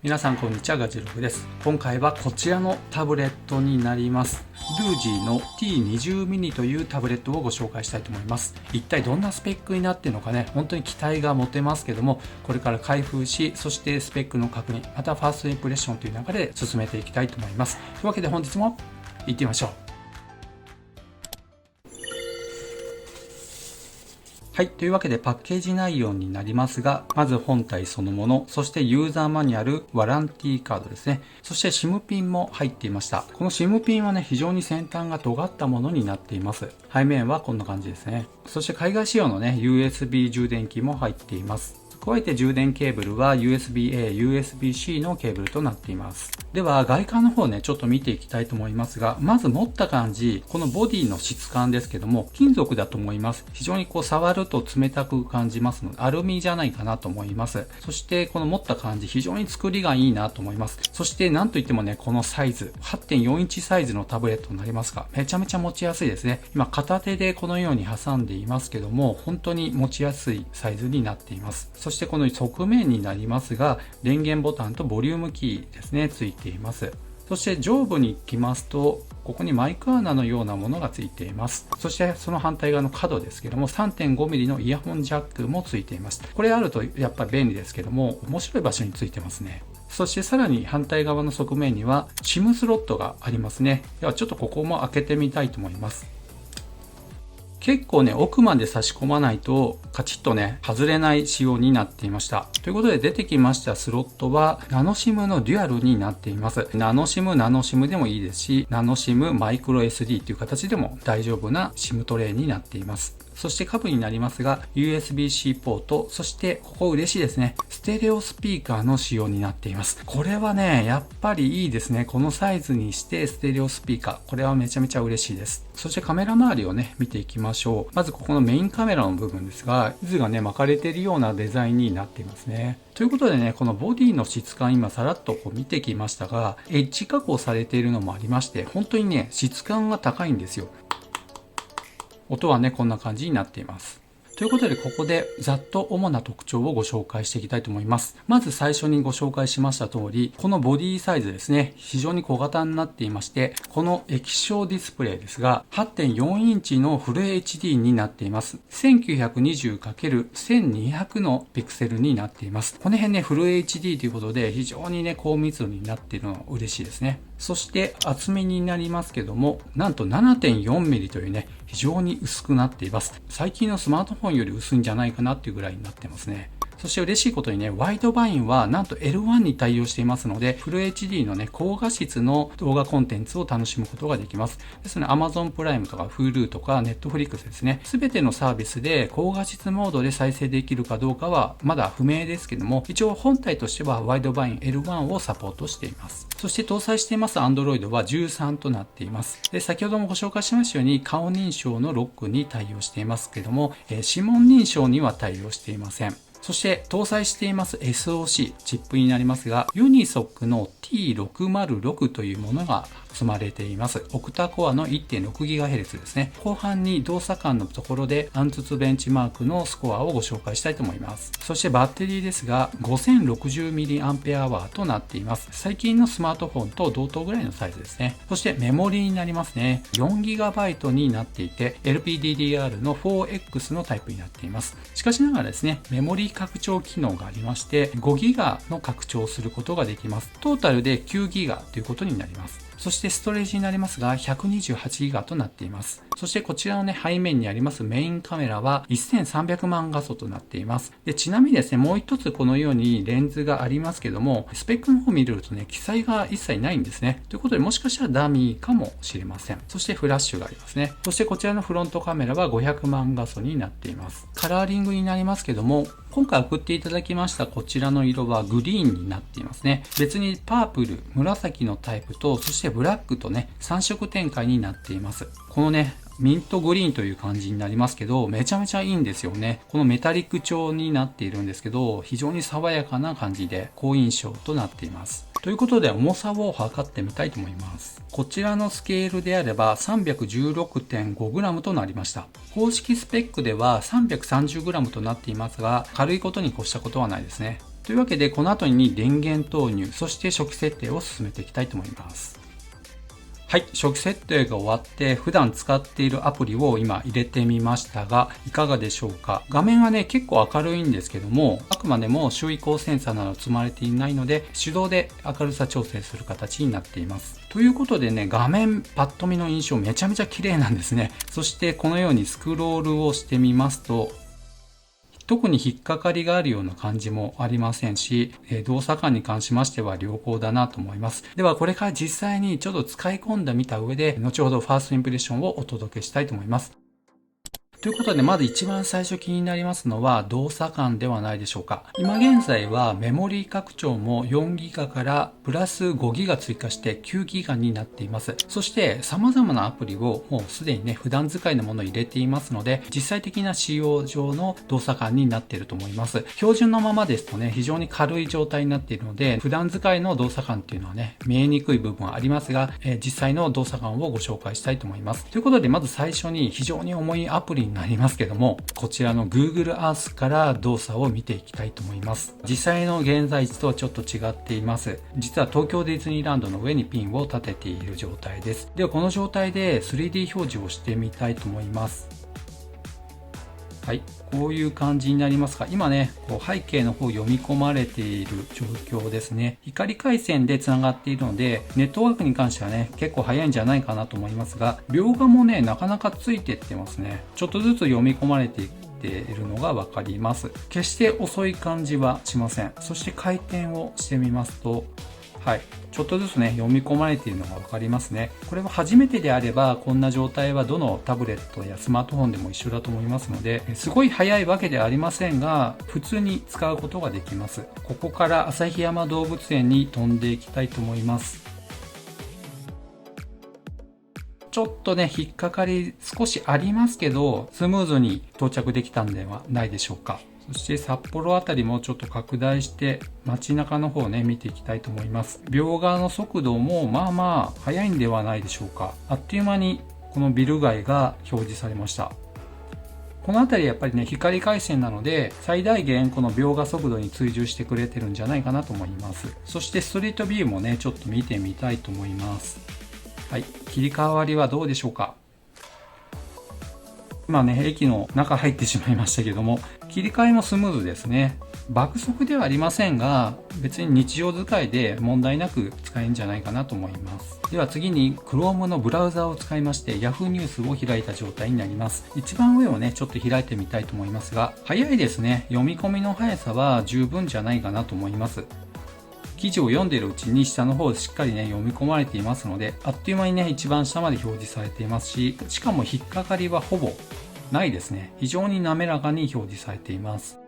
皆さんこんにちは、ガジログです。今回はこちらのタブレットになります。ルージーの T20 mini というタブレットをご紹介したいと思います。一体どんなスペックになっているのかね、本当に期待が持てますけども、これから開封し、そしてスペックの確認、またファーストインプレッションという流れで進めていきたいと思います。というわけで本日も行ってみましょう。はい。というわけでパッケージ内容になりますが、まず本体そのもの、そしてユーザーマニュアル、ワランティーカードですね。そして SIM ピンも入っていました。この SIM ピンはね、非常に先端が尖ったものになっています。背面はこんな感じですね。そして海外仕様のね、USB 充電器も入っています。加えて充電ケーブルは USB-A、USB-C のケーブルとなっています。では外観の方ね、ちょっと見ていきたいと思いますが、まず持った感じ、このボディの質感ですけども、金属だと思います。非常に触ると冷たく感じますので、アルミじゃないかなと思います。そしてこの持った感じ、非常に作りがいいなと思います。そしてなんといってもね、このサイズ、8.4 インチサイズのタブレットになりますが、めちゃめちゃ持ちやすいですね。今片手でこのように挟んでいますけども、本当に持ちやすいサイズになっています。そしてこの側面になりますが、電源ボタンとボリュームキーですね、ついています。そして上部に行きますと、ここにマイク穴のようなものがついています。そしてその反対側の角ですけども、3.5mm のイヤホンジャックもついています。これあるとやっぱり便利ですけども、面白い場所についてますね。そしてさらに反対側の側面には SIM スロットがありますね。ではちょっとここも開けてみたいと思います。結構ね、奥まで差し込まないとカチッとね、外れない仕様になっていました。ということで出てきましたスロットはナノシムのデュアルになっています。ナノシムでもいいですし、ナノシムマイクロ SD という形でも大丈夫な SIM トレイになっています。そして下部になりますが USB-C ポート、そしてここ嬉しいですね。ステレオスピーカーの仕様になっています。これはね、やっぱりいいですね。このサイズにしてステレオスピーカー。これはめちゃめちゃ嬉しいです。そしてカメラ周りをね、見ていきましょう。まずここのメインカメラの部分ですが、渦がね、巻かれているようなデザインになっていますね。ということでね、このボディの質感今さらっと見てきましたが、エッジ加工されているのもありまして、本当にね、質感が高いんですよ。音はね、こんな感じになっています。ということで、ここでざっと主な特徴をご紹介していきたいと思います。まず最初にご紹介しました通り、このボディサイズですね、非常に小型になっていまして、この液晶ディスプレイですが、8.4 インチのフル HD になっています。1920×1200 のピクセルになっています。この辺ね、フル HD ということで、非常にね、高密度になっているのが嬉しいですね。そして厚みになりますけども、なんと 7.4mm というね、非常に薄くなっています。最近のスマートフォンより薄いんじゃないかなっていうぐらいになってますね。そして嬉しいことにね、ワイドバインはなんと L1 に対応していますので、フル HD のね、高画質の動画コンテンツを楽しむことができます。ですので、Amazon プライムとか Hulu とか Netflix ですね、すべてのサービスで高画質モードで再生できるかどうかはまだ不明ですけども、一応本体としてはワイドバイン L1 をサポートしています。そして搭載しています Android は13となっています。で、先ほどもご紹介しましたように、顔認証のロックに対応していますけども、指紋認証には対応していません。そして搭載しています SoC チップになりますが、ユニソックの T606 というものが積まれています。オクタコアの 1.6GHz ですね。後半に動作間のところでアンツツベンチマークのスコアをご紹介したいと思います。そしてバッテリーですが 5060mAh となっています。最近のスマートフォンと同等ぐらいのサイズですね。そしてメモリーになりますね。4GB になっていて LPDDR の 4X のタイプになっています。しかしながらですね、メモリー拡張機能がありまして 5GB の拡張をすることができます。トータルで 9GB ということになります。そしてストレージになりますが 128GB となっています。そしてこちらのね、背面にありますメインカメラは1300万画素となっています。で、ちなみにですね、もう一つこのようにレンズがありますけども、スペックの方を見るとね、記載が一切ないんですね。ということで、もしかしたらダミーかもしれません。そしてフラッシュがありますね。そしてこちらのフロントカメラは500万画素になっています。カラーリングになりますけども、今回送っていただきましたこちらの色はグリーンになっていますね。別にパープル、紫のタイプと、そしてブラックとね、3色展開になっています。このね、ミントグリーンという感じになりますけど、めちゃめちゃいいんですよね。このメタリック調になっているんですけど、非常に爽やかな感じで好印象となっています。ということで重さを測ってみたいと思います。こちらのスケールであれば 316.5g となりました。公式スペックでは 330g となっていますが、軽いことに越したことはないですね。というわけで、この後に電源投入、そして初期設定を進めていきたいと思います。はい、初期設定が終わって普段使っているアプリを今入れてみましたが、いかがでしょうか。画面はね、結構明るいんですけども、あくまでも周囲光センサーなど積まれていないので、手動で明るさ調整する形になっています。ということでね、画面パッと見の印象めちゃめちゃ綺麗なんですね。そしてこのようにスクロールをしてみますと、特に引っかかりがあるような感じもありませんし、動作感に関しましては良好だなと思います。ではこれから実際にちょっと使い込んでみた上で、後ほどファーストインプレッションをお届けしたいと思います。ということで、まず一番最初気になりますのは動作感ではないでしょうか。今現在はメモリー拡張も 4GB からプラス 5GB 追加して 9GB になっています。そして様々なアプリをもうすでにね、普段使いのものを入れていますので、実際的な使用上の動作感になっていると思います。標準のままですとね、非常に軽い状態になっているので、普段使いの動作感っていうのはね、見えにくい部分はありますが、実際の動作感をご紹介したいと思います。ということで、まず最初に非常に重いアプリになりますけども、こちらの Google Earth から動作を見ていきたいと思います。実際の現在地とはちょっと違っています。実は東京ディズニーランドの上にピンを立てている状態です。ではこの状態で 3D 表示をしてみたいと思います。はい、こういう感じになりますが、今ね、こう背景の方読み込まれている状況ですね。光回線でつながっているので、ネットワークに関してはね、結構早いんじゃないかなと思いますが、描画もね、なかなかついてってますね。ちょっとずつ読み込まれていっているのがわかります。決して遅い感じはしません。そして回転をしてみますと、はい、ちょっとずつね、読み込まれているのがわかりますね。これは初めてであれば、こんな状態はどのタブレットやスマートフォンでも一緒だと思いますので、すごい速いわけではありませんが、普通に使うことができます。ここから旭山動物園に飛んでいきたいと思います。ちょっとね、引っかかり少しありますけど、スムーズに到着できたんではないでしょうか。そして札幌あたりもちょっと拡大して街中の方をね見ていきたいと思います。両側の速度もまあまあ速いんではないでしょうか。あっという間にこのビル街が表示されました。この辺りやっぱりね光回線なので最大限この描画速度に追従してくれてるんじゃないかなと思います。そしてストリートビューもねちょっと見てみたいと思います。はい、切り替わりはどうでしょうか。今ね、駅の中入ってしまいましたけども、切り替えもスムーズですね。爆速ではありませんが、別に日常使いで問題なく使えるんじゃないかなと思います。では次に Chrome のブラウザを使いまして Yahoo ニュースを開いた状態になります。一番上をね、ちょっと開いてみたいと思いますが、早いですね。読み込みの速さは十分じゃないかなと思います。記事を読んでいるうちに下の方しっかりね読み込まれていますので、あっという間にね一番下まで表示されていますし、しかも引っかかりはほぼないですね。非常に滑らかに表示されています。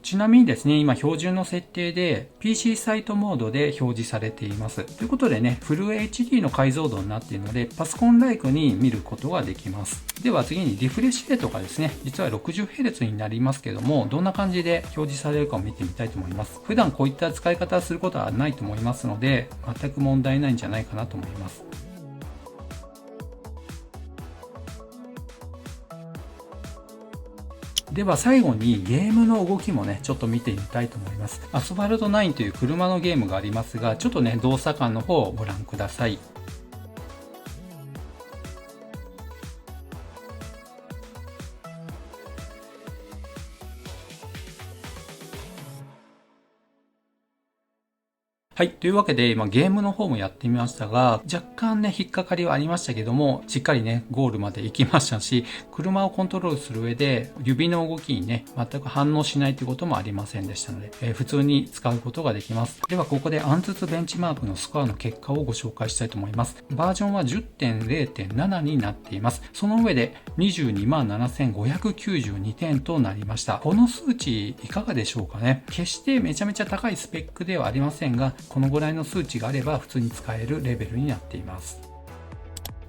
ちなみにですね、今標準の設定で PC サイトモードで表示されています。ということでね、フル HD の解像度になっているので、パソコンライクに見ることができます。では次にリフレッシュレートがですね、実は 60Hz になりますけども、どんな感じで表示されるかを見てみたいと思います。普段こういった使い方をすることはないと思いますので、全く問題ないんじゃないかなと思います。では最後にゲームの動きもね、ちょっと見てみたいと思います。アスファルト9という車のゲームがありますが、ちょっとね、動作感の方をご覧ください。はい。というわけで、今ゲームの方もやってみましたが、若干ね、引っかかりはありましたけども、しっかりね、ゴールまで行きましたし、車をコントロールする上で、指の動きにね、全く反応しないということもありませんでしたので、普通に使うことができます。では、ここでアンツツベンチマークのスコアの結果をご紹介したいと思います。バージョンは 10.0.7 になっています。その上で、227,592 点となりました。この数値、いかがでしょうかね。決してめちゃめちゃ高いスペックではありませんが、このぐらいの数値があれば普通に使えるレベルになっています。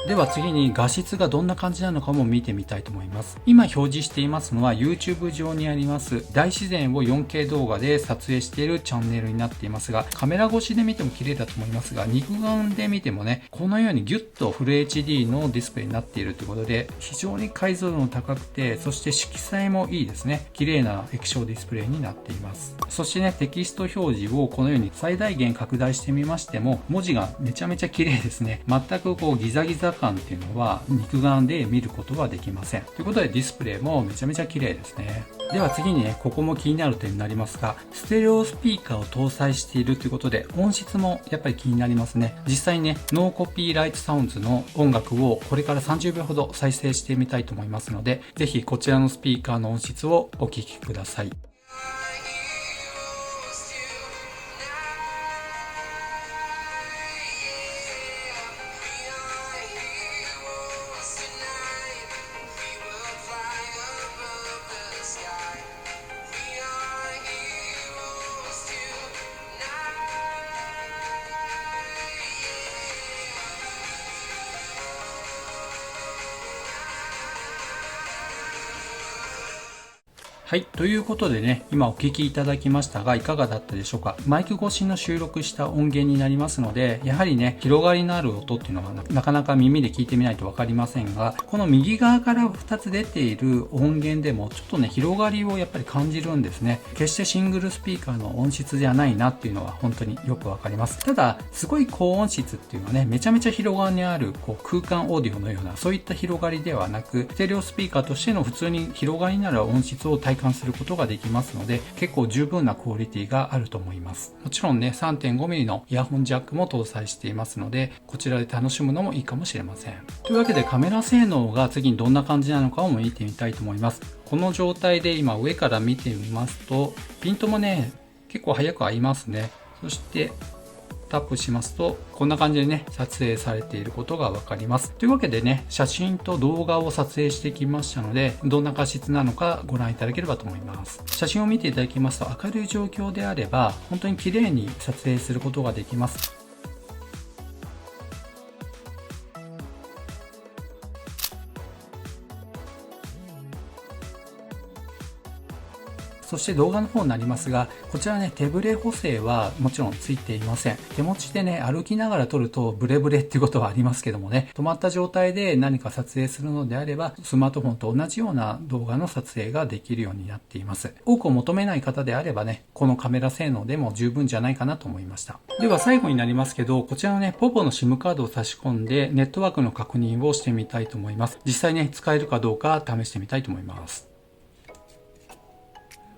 では次に画質がどんな感じなのかも見てみたいと思います。今表示していますのは YouTube 上にあります大自然を 4K 動画で撮影しているチャンネルになっていますが、カメラ越しで見ても綺麗だと思いますが、肉眼で見てもね、このようにギュッとフル HD のディスプレイになっているということで、非常に解像度も高くて、そして色彩もいいですね。綺麗な液晶ディスプレイになっています。そしてね、テキスト表示をこのように最大限拡大してみましても、文字がめちゃめちゃ綺麗ですね。全くこうギザギザ感っていうのは肉眼で見ることはできません。ということでディスプレイもめちゃめちゃ綺麗ですね。では次にね、ここも気になる点になりますが、ステレオスピーカーを搭載しているということで、音質もやっぱり気になりますね。実際にね、ノーコピーライトサウンズの音楽をこれから30秒ほど再生してみたいと思いますので、ぜひこちらのスピーカーの音質をお聞きください。はい。ということでね、今お聞きいただきましたが、いかがだったでしょうか。マイク越しの収録した音源になりますので、やはりね、広がりのある音っていうのはなかなか耳で聞いてみないとわかりませんが、この右側から2つ出ている音源でも、ちょっとね、広がりをやっぱり感じるんですね。決してシングルスピーカーの音質じゃないなっていうのは本当によくわかります。ただ、すごい高音質っていうのはね、めちゃめちゃ広がりにあるこう空間オーディオのような、そういった広がりではなく、ステレオスピーカーとしての普通に広がりになる音質を体感することができますので、結構十分なクオリティがあると思います。もちろんね、3.5mm のイヤホンジャックも搭載していますので、こちらで楽しむのもいいかもしれません。というわけでカメラ性能が次にどんな感じなのかを見てみたいと思います。この状態で今上から見てみますと、ピントもね、結構早く合いますね。そしてタップしますと、こんな感じでね、撮影されていることがわかります。というわけでね、写真と動画を撮影してきましたので、どんな画質なのかご覧いただければと思います。写真を見ていただきますと、明るい状況であれば、本当に綺麗に撮影することができます。そして動画の方になりますが、こちらね、手ブレ補正はもちろんついていません。手持ちでね、歩きながら撮るとブレブレっていうことはありますけどもね、止まった状態で何か撮影するのであれば、スマートフォンと同じような動画の撮影ができるようになっています。多くを求めない方であればね、このカメラ性能でも十分じゃないかなと思いました。では最後になりますけど、こちらのね、povoの SIM カードを差し込んで、ネットワークの確認をしてみたいと思います。実際ね、使えるかどうか試してみたいと思います。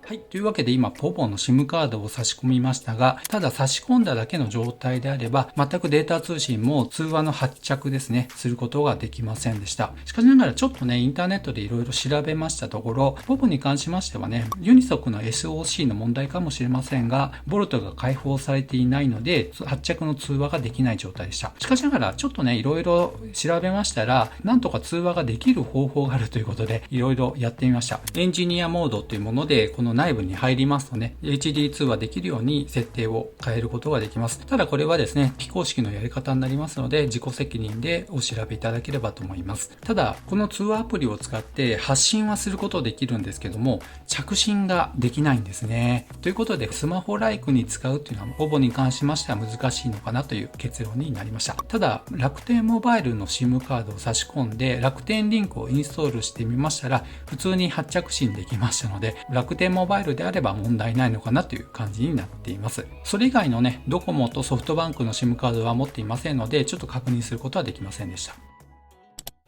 はい。というわけで今、povoの SIM カードを差し込みましたが、ただ差し込んだだけの状態であれば、全くデータ通信も通話の発着ですね、することができませんでした。しかしながらちょっとね、インターネットでいろいろ調べましたところ、povoに関しましてはね、ユニソックの SOC の問題かもしれませんが、ボルトが開放されていないので、発着の通話ができない状態でした。しかしながらちょっとね、いろいろ調べましたら、なんとか通話ができる方法があるということで、いろいろやってみました。エンジニアモードというもので、この内部に入りますとね、HD 通話できるように設定を変えることができます。ただこれはですね、非公式のやり方になりますので、自己責任でお調べいただければと思います。ただ、この通話アプリを使って発信はすることできるんですけども、着信ができないんですね。ということで、スマホライクに使うっていうのは、povoに関しましては難しいのかなという結論になりました。ただ、楽天モバイルの SIM カードを差し込んで、楽天リンクをインストールしてみましたら、普通に発着信できましたので、楽天モバイルであれば問題ないのかなという感じになっています。それ以外のね、ドコモとソフトバンクの SIM カードは持っていませんので、ちょっと確認することはできませんでした。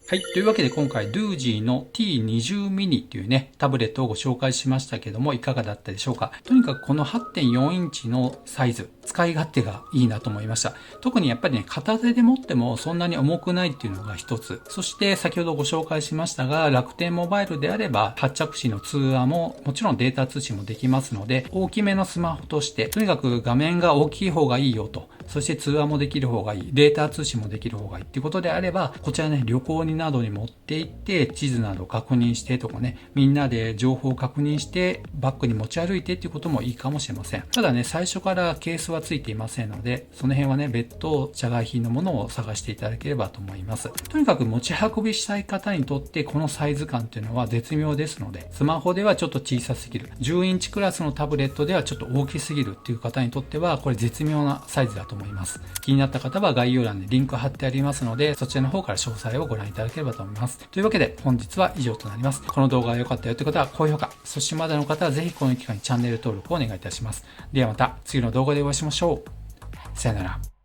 はい。というわけで今回 Doogee の T20 mini というね、タブレットをご紹介しましたけども、いかがだったでしょうか。とにかくこの 8.4 インチのサイズ、使い勝手がいいなと思いました。特にやっぱりね、片手で持ってもそんなに重くないっていうのが一つ。そして先ほどご紹介しましたが、楽天モバイルであれば、発着時の通話も、もちろんデータ通信もできますので、大きめのスマホとして、とにかく画面が大きい方がいいよと。そそして通話もできる方がいい、データ通信もできる方がいいっていうことであれば、こちらね、旅行になどに持って行って、地図など確認してとかね、みんなで情報を確認して、バッグに持ち歩いてっていうこともいいかもしれません。ただね、最初からケースはついていませんので、その辺はね、別途社外品のものを探していただければと思います。とにかく持ち運びしたい方にとってこのサイズ感っていうのは絶妙ですので、スマホではちょっと小さすぎる、10インチクラスのタブレットではちょっと大きすぎるっていう方にとっては、これ絶妙なサイズだと思います。気になった方は概要欄にリンク貼ってありますので、そちらの方から詳細をご覧いただければと思います。というわけで本日は以上となります。この動画が良かったよという方は高評価、そしてまだの方はぜひこの機会にチャンネル登録をお願いいたします。ではまた次の動画でお会いしましょう。さよなら。